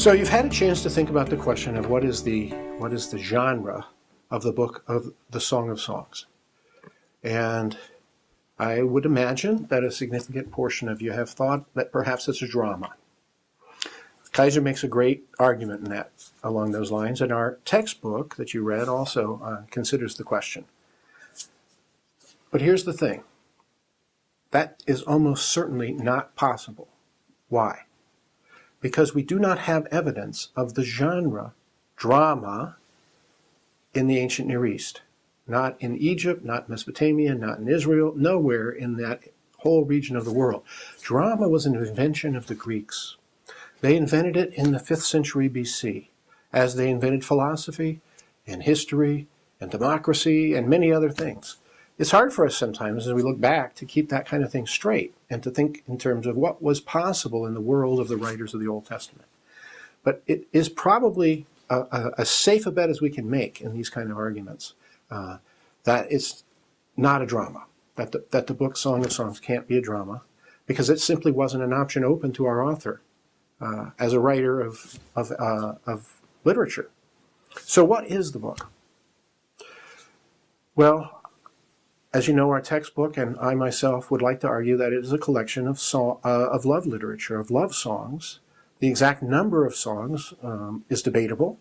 So you've had a chance to think about the question of what is the genre of the book of the Song of Songs. And I would imagine that a significant portion of you have thought that perhaps it's a drama. Kaiser makes a great argument in that along those lines, and our textbook that you read also considers the question. But here's the thing. That is almost certainly not possible. Why? Because we do not have evidence of the genre drama in the ancient Near East. Not in Egypt, not in Mesopotamia, not in Israel, nowhere in that whole region of the world. Drama was an invention of the Greeks. They invented it in the 5th century BC, as they invented philosophy and history and democracy and many other things. It's hard for us sometimes as we look back to keep that kind of thing straight and to think in terms of what was possible in the world of the writers of the Old Testament. But it is probably as safe a bet as we can make in these kind of arguments that it's not a drama, that the book Song of Songs can't be a drama, because it simply wasn't an option open to our author as a writer of literature. So what is the book? Well, as you know, our textbook, and I myself would like to argue that it is a collection of love literature, of love songs. The exact number of songs is debatable,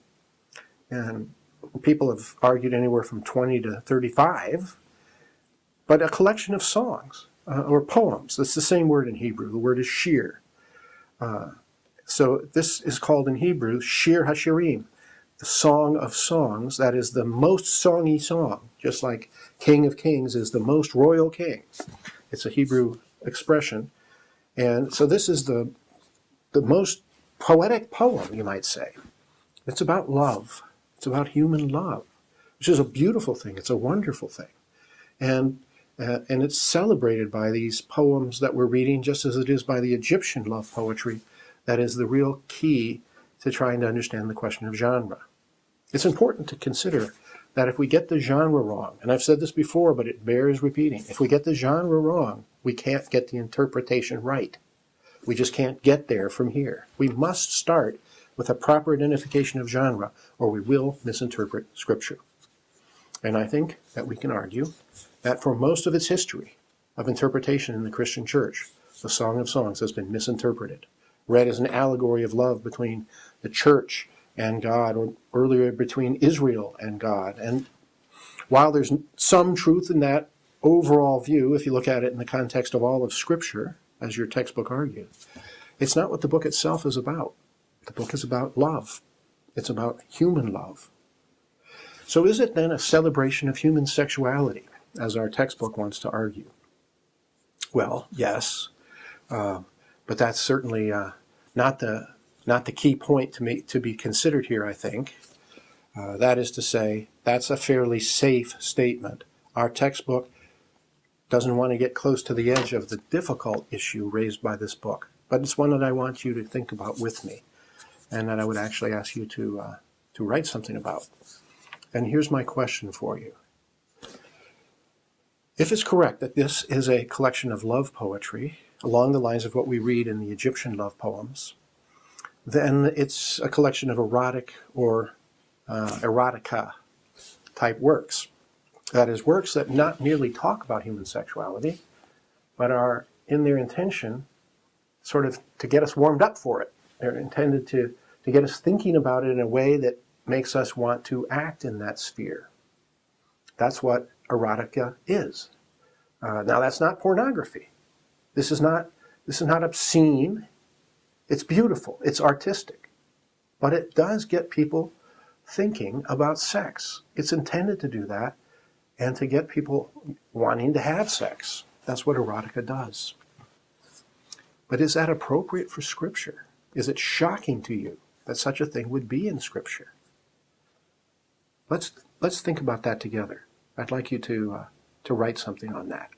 and people have argued anywhere from 20 to 35, but a collection of songs or poems. That's the same word in Hebrew. The word is shir. So this is called in Hebrew Shir HaShirim, the Song of Songs. That is the most songy song, just like King of Kings is the most royal king. It's a Hebrew expression. And so this is the most poetic poem, you might say. It's about love. It's about human love, which is a beautiful thing. It's a wonderful thing. And it's celebrated by these poems that we're reading, just as it is by the Egyptian love poetry. That is the real key to trying to understand the question of genre. It's important to consider that if we get the genre wrong, and I've said this before, but it bears repeating, if we get the genre wrong, we can't get the interpretation right. We just can't get there from here. We must start with a proper identification of genre, or we will misinterpret Scripture. And I think that we can argue that for most of its history of interpretation in the Christian church, the Song of Songs has been misinterpreted, read as an allegory of love between the church and God, or earlier between Israel and God. And while there's some truth in that overall view, if you look at it in the context of all of Scripture, as your textbook argued, it's not what the book itself is about. The book is about love. It's about human love. So is it then a celebration of human sexuality, as our textbook wants to argue? Well, yes, but that's certainly not the key point to be considered here, I think. That is to say, that's a fairly safe statement. Our textbook doesn't want to get close to the edge of the difficult issue raised by this book, but it's one that I want you to think about with me, and that I would actually ask you to write something about. And here's my question for you. If it's correct that this is a collection of love poetry, along the lines of what we read in the Egyptian love poems, then it's a collection of erotic or erotica type works. That is, works that not merely talk about human sexuality, but are in their intention sort of to get us warmed up for it. They're intended to get us thinking about it in a way that makes us want to act in that sphere. That's what erotica is. Now, that's not pornography. This is not obscene. It's beautiful. It's artistic. But it does get people thinking about sex. It's intended to do that and to get people wanting to have sex. That's what erotica does. But is that appropriate for Scripture? Is it shocking to you that such a thing would be in Scripture? Let's think about that together. I'd like you to write something on that.